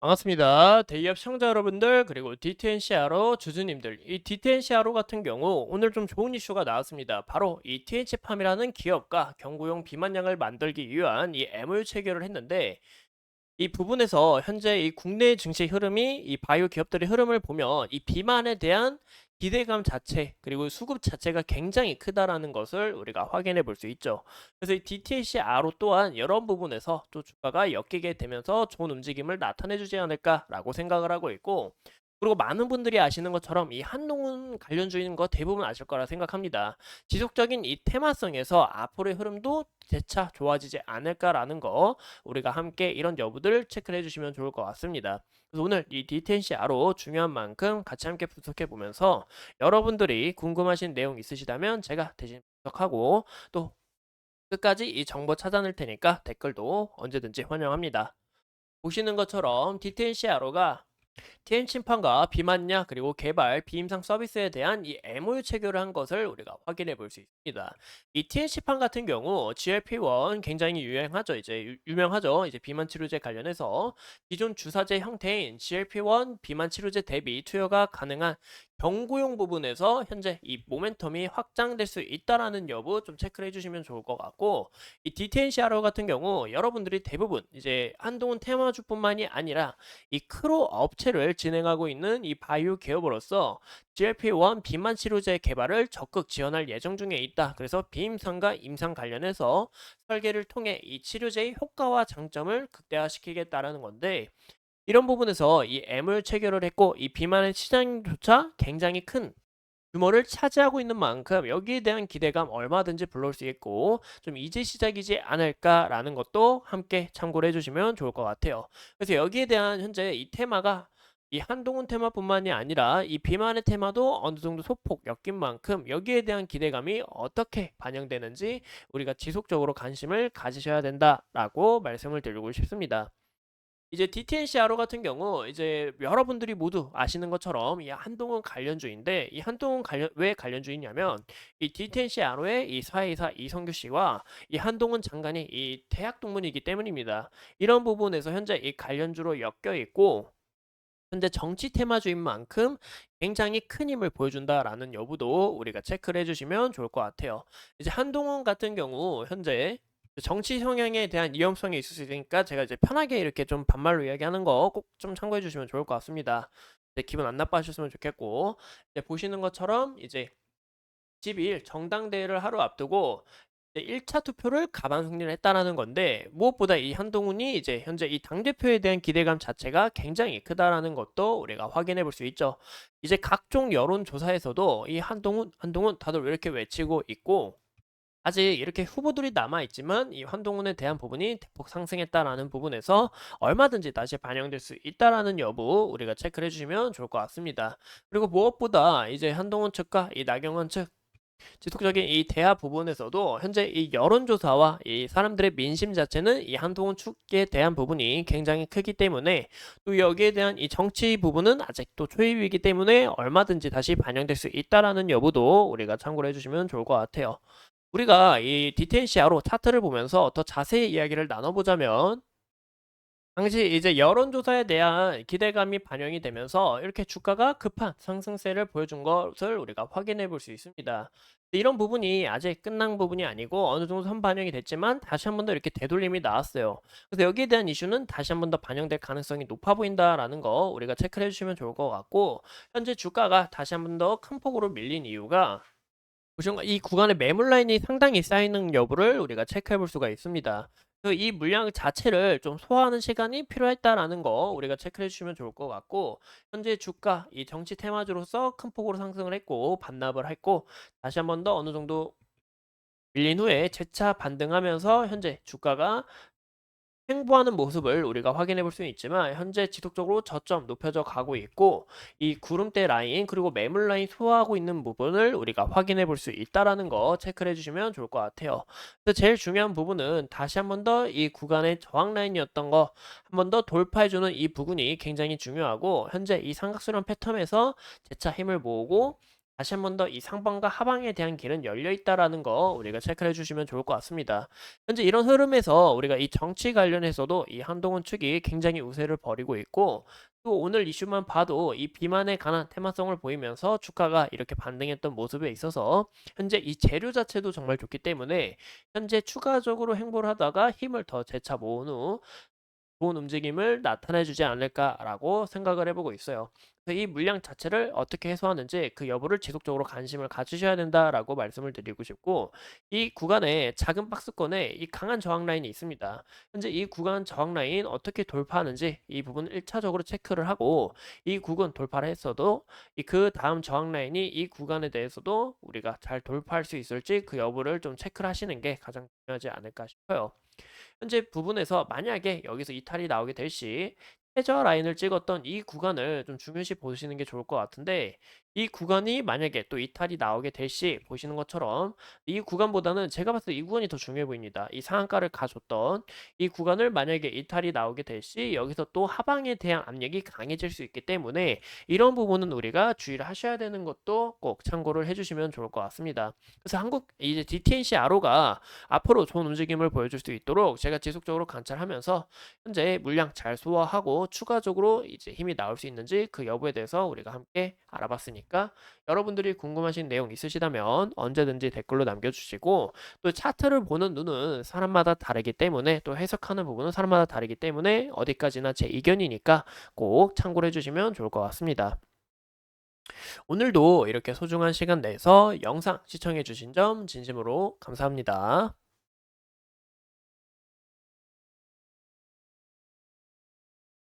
반갑습니다. 대기업 시청자 여러분들 그리고 DTNCRO 주주님들 이 DTNCRO 같은 경우 오늘 좀 좋은 이슈가 나왔습니다. 바로 이 TNC팜이라는 기업과 경구용 비만약을 만들기 위한 이 MOU 체결을 했는데 이 부분에서 현재 이 국내 증시 흐름이 이 바이오 기업들의 흐름을 보면 이 비만에 대한 기대감 자체 그리고 수급 자체가 굉장히 크다라는 것을 우리가 확인해 볼 수 있죠. 그래서 이 DTCRO 또한 이런 부분에서 또 주가가 엮이게 되면서 좋은 움직임을 나타내 주지 않을까라고 생각을 하고 있고, 그리고 많은 분들이 아시는 것처럼 이 한동훈 관련주인 거 대부분 아실 거라 생각합니다. 지속적인 이 테마성에서 앞으로의 흐름도 재차 좋아지지 않을까라는 거, 우리가 함께 이런 여부들 체크를 해주시면 좋을 것 같습니다. 그래서 오늘 이 디텐시아로 중요한 만큼 같이 함께 분석해 보면서 여러분들이 궁금하신 내용 있으시다면 제가 대신 분석하고 또 끝까지 이 정보 찾아낼 테니까 댓글도 언제든지 환영합니다. 보시는 것처럼 디텐시아로가 TN 침판과 비만약 그리고 개발, 비임상 서비스에 대한 이 MOU 체결을 한 것을 우리가 확인해 볼 수 있습니다. 이 TN 침판 같은 경우 GLP-1 굉장히 유행하죠. 이제 유명하죠. 이제 비만 치료제 관련해서 기존 주사제 형태인 GLP-1 비만 치료제 대비 투여가 가능한 경구용 부분에서 현재 이 모멘텀이 확장될 수 있다라는 여부 좀 체크를 해주시면 좋을 것 같고, 이 DTNCRO 같은 경우 여러분들이 대부분 이제 한동훈 테마주뿐만이 아니라 이 크로 업체를 진행하고 있는 이 바이오 기업으로서 GLP-1 비만 치료제 개발을 적극 지원할 예정 중에 있다. 그래서 비임상과 임상 관련해서 설계를 통해 이 치료제의 효과와 장점을 극대화시키겠다라는 건데, 이런 부분에서 이 M을 체결을 했고 이 비만의 시장조차 굉장히 큰 규모를 차지하고 있는 만큼 여기에 대한 기대감 얼마든지 불러올 수 있고 좀 이제 시작이지 않을까라는 것도 함께 참고를 해주시면 좋을 것 같아요. 그래서 여기에 대한 현재 이 테마가 이 한동훈 테마뿐만이 아니라 이 비만의 테마도 어느 정도 소폭 엮인 만큼 여기에 대한 기대감이 어떻게 반영되는지 우리가 지속적으로 관심을 가지셔야 된다라고 말씀을 드리고 싶습니다. 이제 DTNCRO 같은 경우 이제 여러분들이 모두 아시는 것처럼 이 한동훈 관련주인데, 이 한동훈 관련 왜 관련주이냐면 이 DTNCRO의 이 사회이사 이성규 씨와 이 한동훈 장관이 이 대학 동문이기 때문입니다. 이런 부분에서 현재 이 관련주로 엮여 있고 현재 정치 테마주인 만큼 굉장히 큰 힘을 보여준다라는 여부도 우리가 체크를 해주시면 좋을 것 같아요. 이제 한동훈 같은 경우 현재 정치 성향에 대한 위험성이 있을 수 있으니까 제가 이제 편하게 이렇게 좀 반말로 이야기하는 거 꼭 좀 참고해 주시면 좋을 것 같습니다. 네, 기분 안 나빠하셨으면 좋겠고, 이제 보시는 것처럼 이제 10일 정당대회를 하루 앞두고 이제 1차 투표를 가반 승리를 했다라는 건데, 무엇보다 이 한동훈이 이제 현재 이 당대표에 대한 기대감 자체가 굉장히 크다라는 것도 우리가 확인해 볼 수 있죠. 이제 각종 여론조사에서도 이 한동훈 다들 왜 이렇게 외치고 있고, 아직 이렇게 후보들이 남아 있지만 이 한동훈에 대한 부분이 대폭 상승했다라는 부분에서 얼마든지 다시 반영될 수 있다라는 여부 우리가 체크를 해주시면 좋을 것 같습니다. 그리고 무엇보다 이제 한동훈 측과 이 나경원 측 지속적인 이 대화 부분에서도 현재 이 여론조사와 이 사람들의 민심 자체는 이 한동훈 측에 대한 부분이 굉장히 크기 때문에, 또 여기에 대한 이 정치 부분은 아직도 초입이기 때문에 얼마든지 다시 반영될 수 있다라는 여부도 우리가 참고를 해주시면 좋을 것 같아요. 우리가 이 디테일시아로 차트를 보면서 더 자세히 이야기를 나눠보자면, 당시 이제 여론조사에 대한 기대감이 반영이 되면서 이렇게 주가가 급한 상승세를 보여준 것을 우리가 확인해 볼 수 있습니다. 이런 부분이 아직 끝난 부분이 아니고 어느 정도 선반영이 됐지만 다시 한 번 더 이렇게 되돌림이 나왔어요. 그래서 여기에 대한 이슈는 다시 한 번 더 반영될 가능성이 높아 보인다라는 거 우리가 체크를 해주시면 좋을 것 같고, 현재 주가가 다시 한 번 더 큰 폭으로 밀린 이유가 보시면 이 구간에 매물 라인이 상당히 쌓이는 여부를 우리가 체크해 볼 수가 있습니다. 이 물량 자체를 좀 소화하는 시간이 필요했다라는 거 우리가 체크해 주시면 좋을 것 같고, 현재 주가 이 정치 테마주로서 큰 폭으로 상승을 했고 반납을 했고 다시 한 번 더 어느 정도 밀린 후에 재차 반등하면서 현재 주가가 횡보하는 모습을 우리가 확인해 볼 수는 있지만 현재 지속적으로 저점 높여져 가고 있고, 이 구름대 라인 그리고 매물 라인 소화하고 있는 부분을 우리가 확인해 볼 수 있다라는 거 체크를 해주시면 좋을 것 같아요. 그래서 제일 중요한 부분은 다시 한 번 더 이 구간의 저항 라인이었던 거 한 번 더 돌파해주는 이 부분이 굉장히 중요하고, 현재 이 삼각수렴 패턴에서 재차 힘을 모으고 다시 한 번 더 이 상방과 하방에 대한 길은 열려 있다라는 거 우리가 체크를 해주시면 좋을 것 같습니다. 현재 이런 흐름에서 우리가 이 정치 관련해서도 이 한동훈 측이 굉장히 우세를 벌이고 있고 또 오늘 이슈만 봐도 이 비만에 관한 테마성을 보이면서 주가가 이렇게 반등했던 모습에 있어서 현재 이 재료 자체도 정말 좋기 때문에 현재 추가적으로 행보를 하다가 힘을 더 재차 모은 후 좋은 움직임을 나타내 주지 않을까라고 생각을 해보고 있어요. 그래서 이 물량 자체를 어떻게 해소하는지 그 여부를 지속적으로 관심을 가지셔야 된다라고 말씀을 드리고 싶고 이 구간에 작은 박스권에 이 강한 저항 라인이 있습니다. 현재 이 구간 저항 라인 어떻게 돌파하는지 이 부분 1차적으로 체크를 하고 이 구간 돌파를 했어도 이 그 다음 저항 라인이 이 구간에 대해서도 우리가 잘 돌파할 수 있을지 그 여부를 좀 체크를 하시는 게 가장 중요하지 않을까 싶어요. 현재 부분에서 만약에 여기서 이탈이 나오게 될 시 최저 라인을 찍었던 이 구간을 좀 중요시 보시는 게 좋을 것 같은데 이 구간이 만약에 또 이탈이 나오게 될 시 보시는 것처럼 이 구간보다는 제가 봤을 때 이 구간이 더 중요해 보입니다. 이 상한가를 가줬던 이 구간을 만약에 이탈이 나오게 될 시 여기서 또 하방에 대한 압력이 강해질 수 있기 때문에 이런 부분은 우리가 주의를 하셔야 되는 것도 꼭 참고를 해주시면 좋을 것 같습니다. 그래서 한국 이제 DTNC 아로가 앞으로 좋은 움직임을 보여줄 수 있도록 제가 지속적으로 관찰하면서 현재 물량 잘 소화하고 추가적으로 이제 힘이 나올 수 있는지 그 여부에 대해서 우리가 함께 알아봤으니까 여러분들이 궁금하신 내용 있으시다면 언제든지 댓글로 남겨주시고 또 차트를 보는 눈은 사람마다 다르기 때문에 또 해석하는 부분은 사람마다 다르기 때문에 어디까지나 제 의견이니까 꼭 참고를 해주시면 좋을 것 같습니다. 오늘도 이렇게 소중한 시간 내서 영상 시청해주신 점 진심으로 감사합니다.